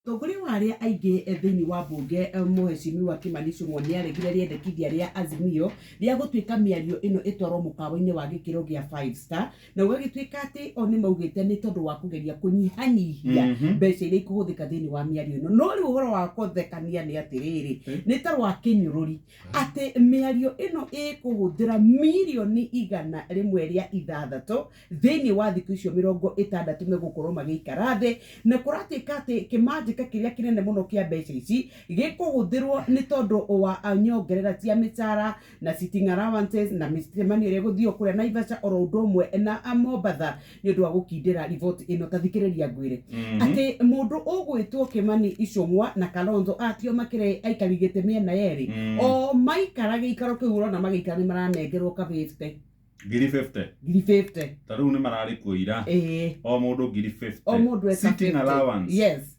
Tongori waria aige thini wa bunge Mheshimiwa Kimani Ichung'wa ni aregire riendekithia ria Azimio ria gutwika miario ino itwaro mukawa-ini wa gikiro gia 5 star na ugagitwika ati oni maugite ni tondu wa kugeria kunyihanyihia mbeca iria ikuhuthika thini wa miario ino no riu uhoro wa kuthekania ni atiriri ni tarwa kinyururi ati miario ino ikuhuthira milioni 100 ria ithathatu thini wa thiku icio 60 megukorwo magikara thi na kuratika ati Kimani kiria kinene muno kia mbeca ici gikuhuthirwo ni tondu wa nyongerera cia micara na sitting allowances na mistemani ria guthio kuria Naivasha oro ndomwe na Mombatha ni undu wa gukindira report ino tathikiriria ngwire ati mundu ugwitwo Kimani Ichung'wa na Kalonzo atio makire aikarigite miena yeri o maikara gikaro kiu urona magikara ni maranengerwo ka 50 ngiri 50 taru ni marari kuira o mundu ngiri 50 o mundu sitting allowance yes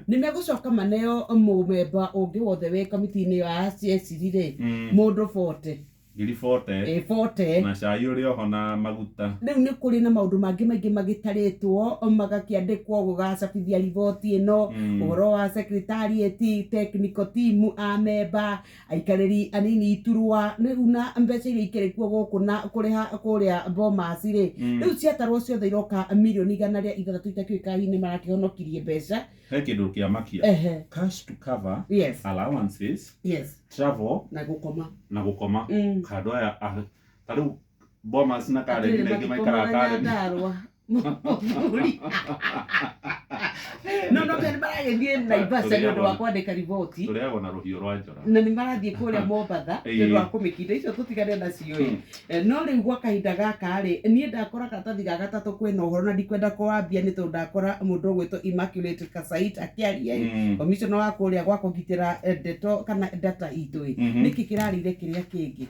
ni megucoka maneo mumemba ungi wothe we komiti-ini ya CSC mundu 40 ngiri 40 na cai uri oho na maguta riu ni kuri na maundu mangi maingi magitaritwo magakiandikwo gugacabithia riboti ino uhoro wa secretariat technical team a member aikariri anini iturwa riu na mbeca iria ikerekuo guku na kuriha kuria Bomas riu ciatarwo ciothe iroka milioni 100 itakiwika ni marakihonokirie mbeca he kindu kia makia cash to cover allowances travel na gukoma kado ya taru Bomas na kare ngi maikara kare no ben barathie Naivasha ndio wa kwandika riboti turiagwo na ruhio rwa njora na ni marathie kuria Mombatha ndio wa kumikinda icio tutigane nacio no riu gwa kahinda gaka ni ndakora katathi ga gatatu kwena uhoro na ndikwenda kuambia ni tondu ndakora mundu gwitwo Immaculate Kasait akiaria commissioner wa kuria gwa kugitira ndeto kana data itu niki kirarire kiria kingi